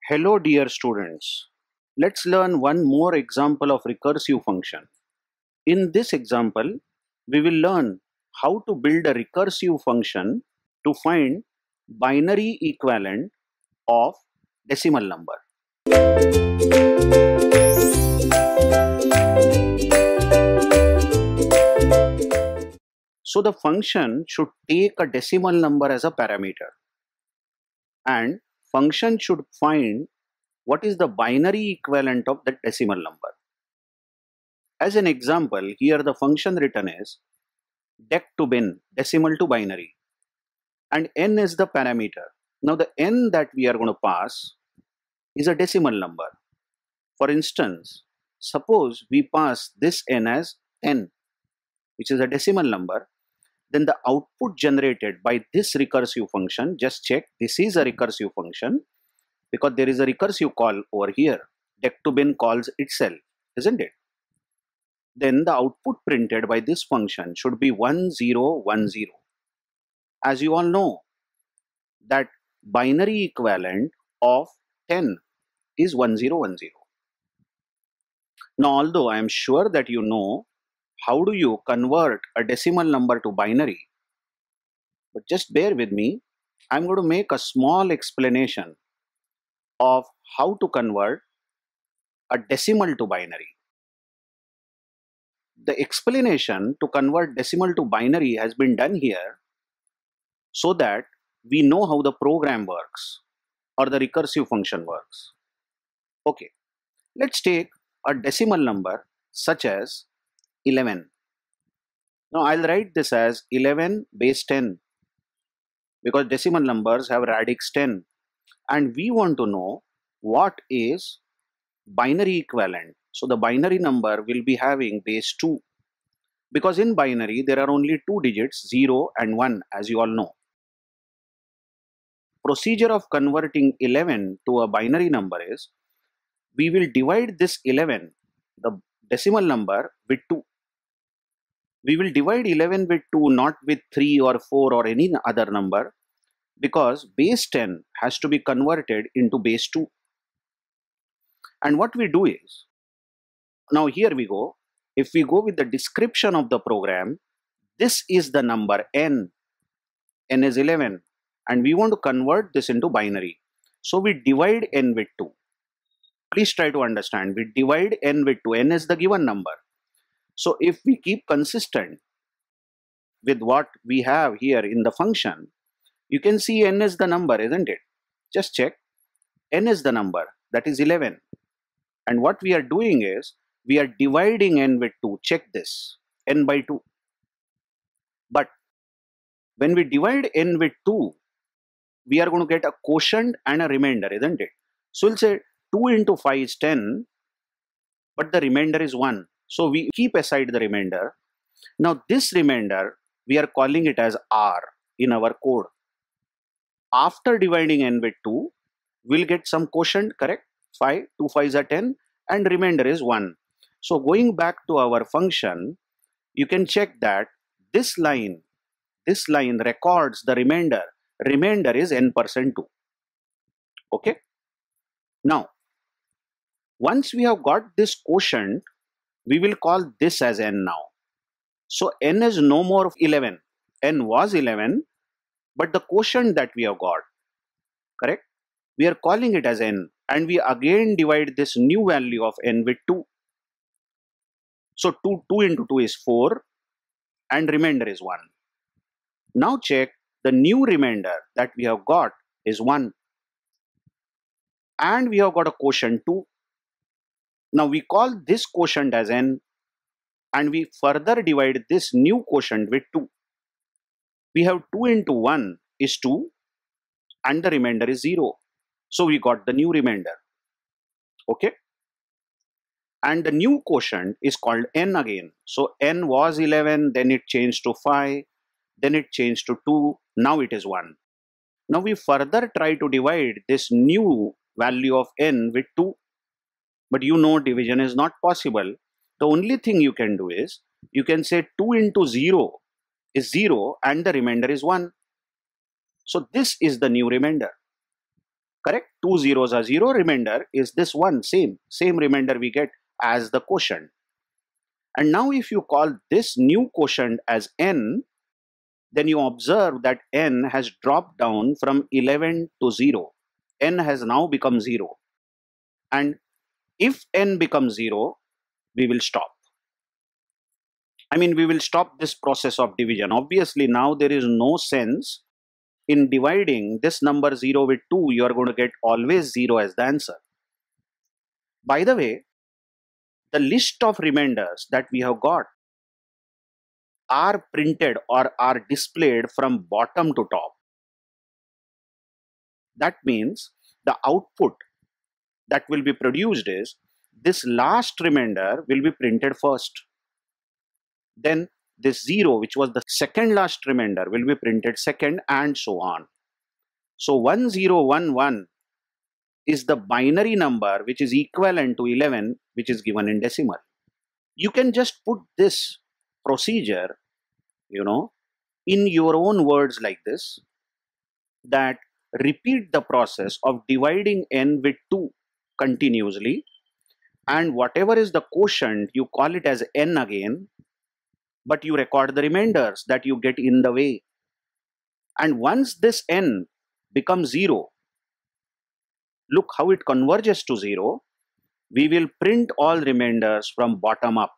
Hello dear students. Let's learn one more example of recursive function. In this example, we will learn how to build a recursive function to find binary equivalent of decimal number. So the function should take a decimal number as a parameter, and function should find what is the binary equivalent of that decimal number. As an example, here the function written is dec to bin, decimal to binary, and n is the parameter. Now the n that we are going to pass is a decimal number. For instance, suppose we pass this n as 10, which is a decimal number, then the output generated by this recursive function, just check, this is a recursive function because there is a recursive call over here. Dec to bin calls itself, isn't it? Then the output printed by this function should be 1010. As you all know, that binary equivalent of 10 is 1010. Now, although I am sure that you know how do you convert a decimal number to binary, but just bear with me. I'm going to make a small explanation of how to convert a decimal to binary. The explanation to convert decimal to binary has been done here so that we know how the program works or the recursive function works. Okay, let's take a decimal number such as 11. Now I'll write this as 11 base 10 because decimal numbers have radix 10, and we want to know what is binary equivalent. So the binary number will be having base 2 because in binary there are only two digits, 0 and 1, as you all know. Procedure of converting 11 to a binary number is we will divide this 11, the decimal number, with 2. We will divide 11 with 2, not with 3 or 4 or any other number, because base 10 has to be converted into base 2. And what we do is, now here we go, if we go with the description of the program, this is the number n is 11, and we want to convert this into binary. So we divide n with 2. Please try to understand, we divide n with 2, n is the given number. So if we keep consistent with what we have here in the function, you can see n is the number, isn't it? Just check, n is the number, that is 11. And what we are doing is, we are dividing n with 2, check this, n by 2. But when we divide n with 2, we are going to get a quotient and a remainder, isn't it? So we'll say 2 into 5 is 10, but the remainder is 1. So we keep aside the remainder. Now this remainder, we are calling it as r in our code. After dividing n with 2, we'll get some quotient, correct? 5, 2 5s are 10, and remainder is 1. So going back to our function, you can check that this line records the remainder. Remainder is n% 2. Okay? Now, once we have got this quotient, we will call this as n now. So n is no more 11. N was 11, but the quotient that we have got, correct? We are calling it as n, and we again divide this new value of n with 2. So 2 into 2 is 4, and remainder is 1. Now check, the new remainder that we have got is 1. And we have got a quotient 2. Now we call this quotient as n, and we further divide this new quotient with 2. We have 2 into 1 is 2, and the remainder is 0. So we got the new remainder. Okay? And the new quotient is called n again. So n was 11, then it changed to 5, then it changed to 2, now it is 1. Now we further try to divide this new value of n with 2. But you know division is not possible. The only thing you can do is, you can say 2 into 0 is 0 and the remainder is 1. So this is the new remainder. Correct? Two zeros are 0. Remainder is this one, same remainder we get as the quotient. And now if you call this new quotient as n, then you observe that n has dropped down from 11 to 0. N has now become 0. And if n becomes 0, we will stop. I mean, we will stop this process of division. Obviously, now there is no sense in dividing this number 0 with 2. You are going to get always 0 as the answer. By the way, the list of remainders that we have got are printed or are displayed from bottom to top. That means the output that will be produced is this last remainder will be printed first. Then this 0, which was the second last remainder, will be printed second, and so on. So 1011 is the binary number which is equivalent to 11, which is given in decimal. You can just put this procedure, in your own words like this, that repeat the process of dividing n with 2 continuously, and whatever is the quotient, you call it as n again, but you record the remainders that you get in the way. And once this n becomes 0, look how it converges to 0. We will print all remainders from bottom up.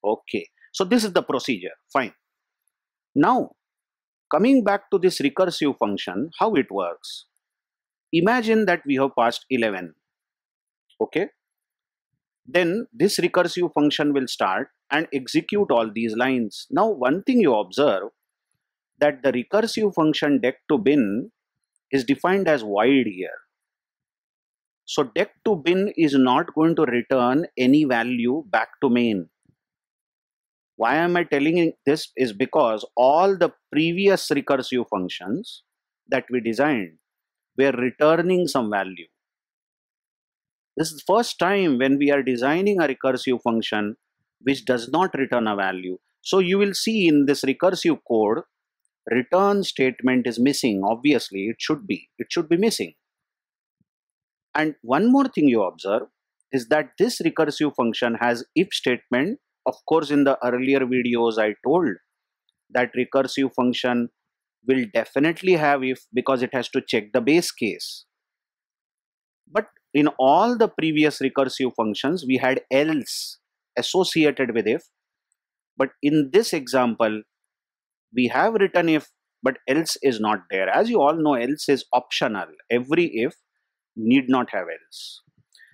Okay, so this is the procedure. Fine. Now, coming back to this recursive function, how it works. Imagine that we have passed 11. Okay. Then this recursive function will start and execute all these lines. Now, one thing you observe, that the recursive function dec to bin is defined as void here. So dec to bin is not going to return any value back to main. Why am I telling you this? Is because all the previous recursive functions that we designed were returning some value. This is the first time when we are designing a recursive function which does not return a value. So you will see in this recursive code, return statement is missing. Obviously, it should be missing. And one more thing you observe is that this recursive function has if statement. Of course, in the earlier videos, I told that recursive function will definitely have if, because it has to check the base case. But in all the previous recursive functions, we had else associated with if. But in this example, we have written if, but else is not there. As you all know, else is optional. Every if need not have else.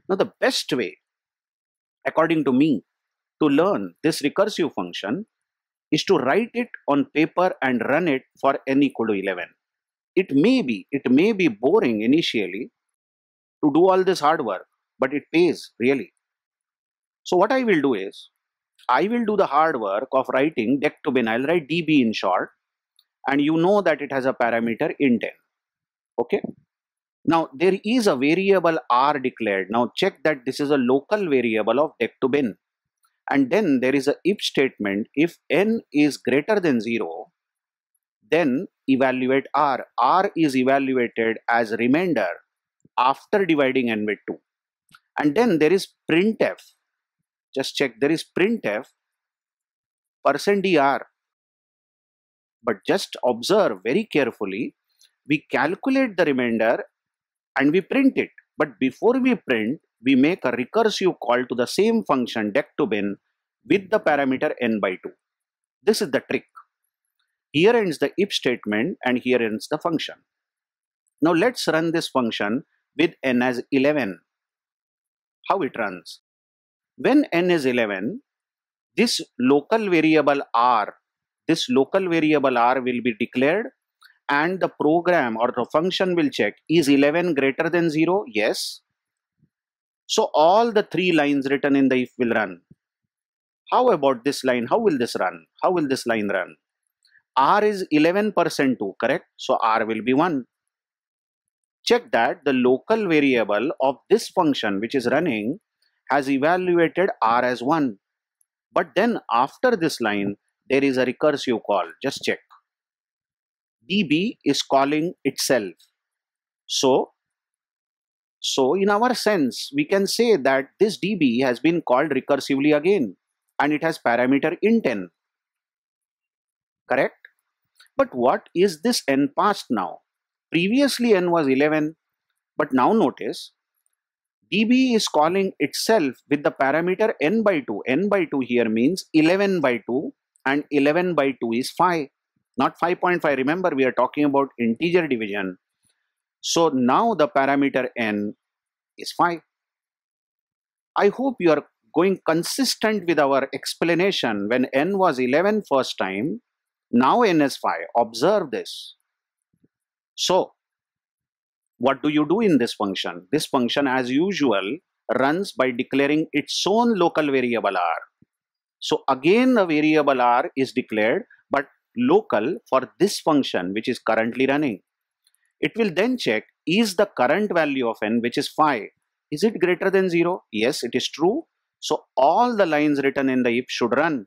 Now, the best way, according to me, to learn this recursive function is to write it on paper and run it for n equal to 11. It may be boring initially to do all this hard work, but it pays really. So what I will do is, I will do the hard work of writing dec to bin. I'll write db in short, and you know that it has a parameter int n. Okay. Now there is a variable r declared. Now check that this is a local variable of dec to bin. And then there is a if statement. If n is greater than 0, then evaluate r. R is evaluated as remainder after dividing n with 2. And then there is printf. Just check, there is printf %dr. But just observe very carefully, we calculate the remainder and we print it. But before we print, we make a recursive call to the same function dec to bin with the parameter n by 2. This is the trick. Here ends the if statement and here ends the function. Now let's run this function with n as 11. How it runs? When n is 11, this local variable r will be declared, and the program or the function will check, is 11 greater than 0? Yes. So all the 3 lines written in the if will run. How about this line? How will this run? How will this line run? R is 11% 2, correct? So R will be 1. Check that the local variable of this function which is running has evaluated R as 1. But then after this line, there is a recursive call. Just check. db is calling itself. So in our sense, we can say that this DB has been called recursively again, and it has parameter int n, correct? But what is this n past now? Previously n was 11, but now notice DB is calling itself with the parameter n by 2. N by 2 here means 11 by 2, and 11 by 2 is 5, not 5.5. Remember, we are talking about integer division. So now the parameter n is 5. I hope you are going consistent with our explanation. When n was 11 first time, now n is 5. Observe this. So what do you do in this function? This function, as usual, runs by declaring its own local variable r. So again a variable r is declared, but local for this function which is currently running. It will then check, is the current value of n, which is 5, is it greater than 0? Yes, it is true. So all the lines written in the if should run.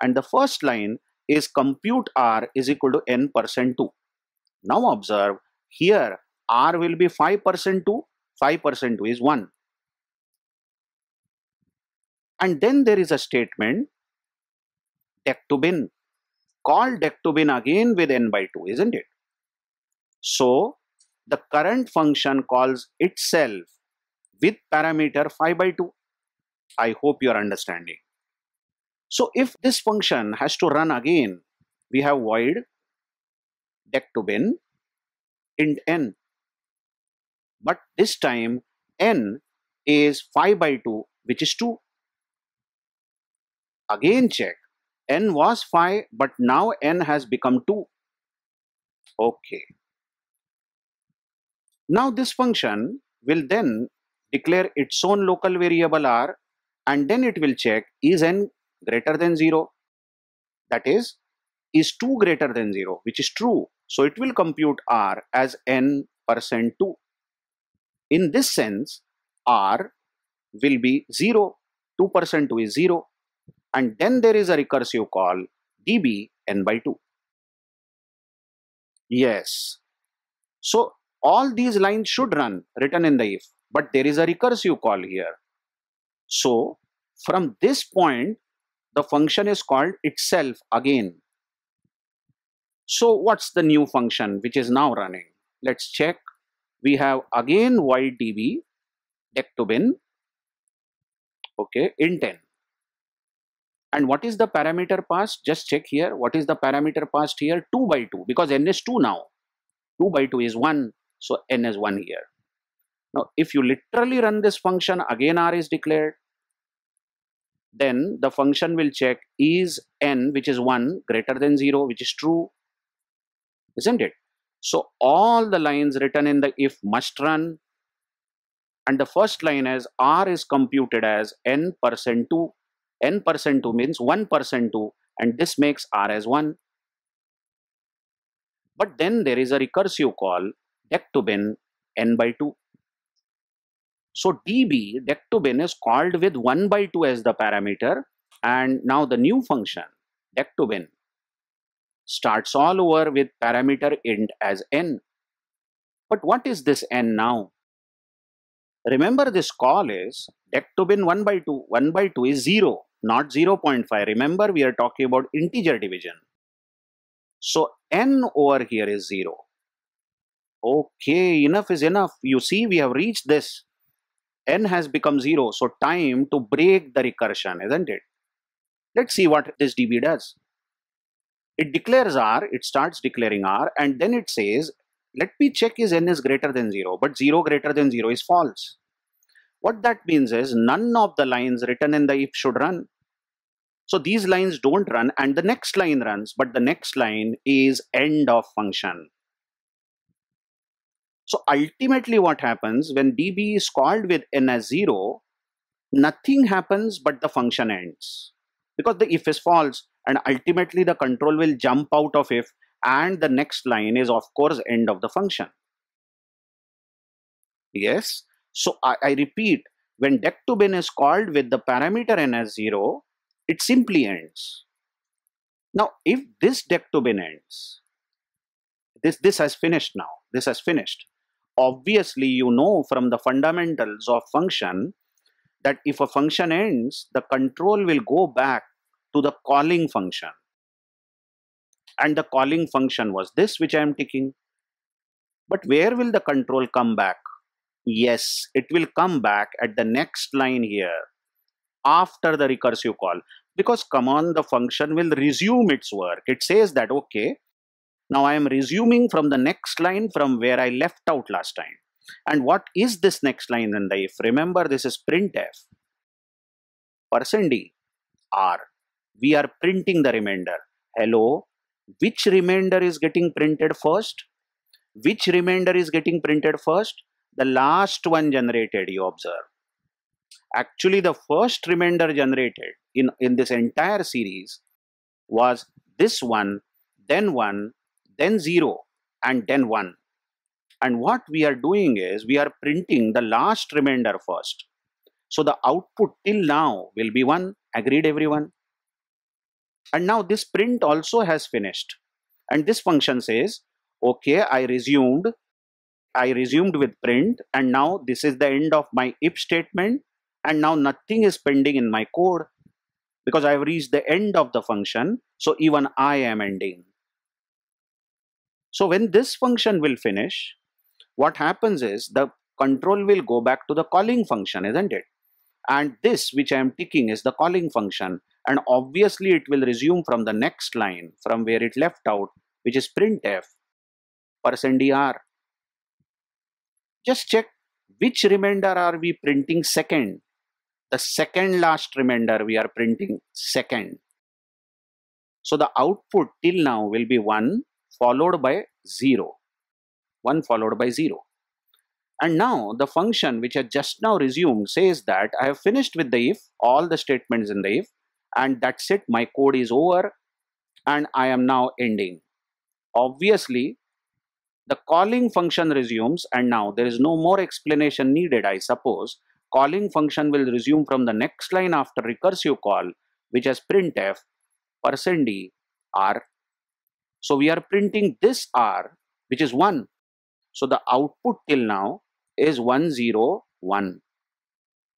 And the first line is compute r is equal to n% 2. Now observe, here r will be 5% 2, 5% 2 is 1. And then there is a statement, dec to bin. Call dec to bin again with n by 2, isn't it? So the current function calls itself with parameter 5 by 2. I hope you are understanding. So if this function has to run again, we have void dec to bin int n. But this time n is 5 by 2, which is 2. Again check, n was 5, but now n has become 2. Okay. Now this function will then declare its own local variable r, and then it will check, is n greater than 0? That is 2 greater than 0, which is true. So it will compute r as n% 2. In this sense, r will be 0, 2% 2 is 0. And then there is a recursive call, db n by 2. Yes. So all these lines should run written in the if, but there is a recursive call here. So from this point, the function is called itself again. So what's the new function which is now running? Let's check. We have again void db dec to bin, okay, int n. And what is the parameter passed? Just check here. What is the parameter passed here? 2 by 2, because n is 2 now. 2 by 2 is 1, so n is 1 here. Now if you literally run this function, again r is declared. Then the function will check, is n, which is 1, greater than 0, which is true, isn't it? So all the lines written in the if must run, and the first line is r is computed as n% 2. N% 2 means 1% 2, and this makes r as 1. But then there is a recursive call, dec to bin n by 2. So db dec to bin is called with 1 by 2 as the parameter, and now the new function dec to bin starts all over with parameter int as n. But what is this n now? Remember, this call is dec to bin 1 by 2. 1 by 2 is 0, not 0.5. Remember, we are talking about integer division. So n over here is 0. Okay, enough is enough. You see, we have reached this. N has become 0, so time to break the recursion, isn't it? Let's see what this db does. It declares r, it starts declaring r, and then it says, let me check is n is greater than 0, but 0 greater than 0 is false. What that means is none of the lines written in the if should run. So these lines don't run, and the next line runs, but the next line is end of function. So ultimately what happens when db is called with n as 0, nothing happens but the function ends, because the if is false, and ultimately the control will jump out of if, and the next line is of course end of the function. Yes. So I repeat, when dec to bin is called with the parameter n as 0, it simply ends. Now if this dec to bin ends, this has finished now. This has finished. obviously you know from the fundamentals of function that if a function ends, the control will go back to the calling function. And the calling function was this which I am taking. But where will the control come back? Yes, it will come back at the next line here after the recursive call. Because come on, the function will resume its work. It says that, okay, now I am resuming from the next line from where I left out last time. And what is this next line in the if? Remember, this is printf. %d r. We are printing the remainder. Hello, which remainder is getting printed first? Which remainder is getting printed first? The last one generated, you observe. Actually, the first remainder generated in this entire series was this one, then 0, and then 1. And what we are doing is we are printing the last remainder first. So the output till now will be 1. Agreed, everyone? And now this print also has finished. And this function says, okay, I resumed with print, and now this is the end of my if statement, and now nothing is pending in my code because I have reached the end of the function, so even I am ending. So when this function will finish, what happens is the control will go back to the calling function, isn't it? And this which I am ticking is the calling function, and obviously it will resume from the next line from where it left out, which is printf %dr. Just check which remainder are we printing second. The second last remainder we are printing second. So the output till now will be 1 followed by 0. 1 followed by 0. And now the function which I just now resumed says that I have finished with the if, all the statements in the if, and that's it, my code is over and I am now ending. Obviously, the calling function resumes, and now there is no more explanation needed, I suppose. Calling function will resume from the next line after recursive call, which has printf %d r. So we are printing this r, which is 1. So the output till now is 1, 0, 1.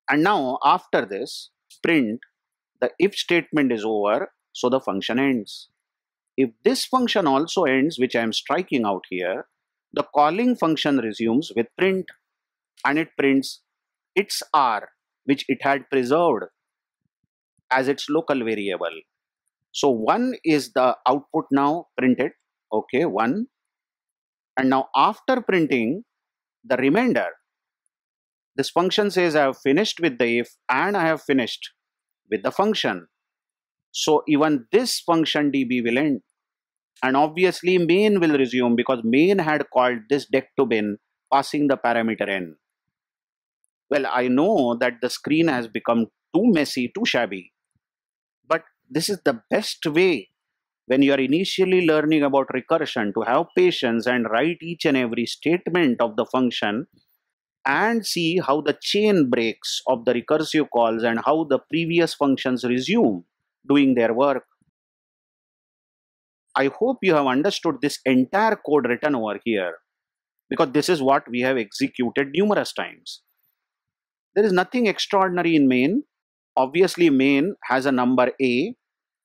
And now after this print, the if statement is over, so the function ends. If this function also ends, which I am striking out here, the calling function resumes with print, and it prints its r, which it had preserved as its local variable. So 1 is the output now printed, okay, 1. And now after printing the remainder, this function says I have finished with the if and I have finished with the function. So even this function db will end. And obviously main will resume because main had called this deck to bin passing the parameter n. Well, I know that the screen has become too messy, too shabby, but this is the best way when you are initially learning about recursion to have patience and write each and every statement of the function and see how the chain breaks of the recursive calls and how the previous functions resume doing their work. I hope you have understood this entire code written over here, because this is what we have executed numerous times. There is nothing extraordinary in main. Obviously main has a number a,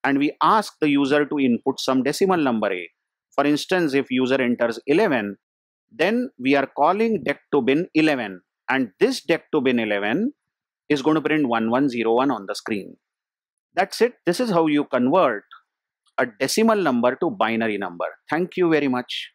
and we ask the user to input some decimal number a. For instance, if user enters 11, then we are calling deck to bin 11, and this deck to bin 11 is going to print 1101 on the screen. That's it. This is how you convert a decimal number to binary number. Thank you very much.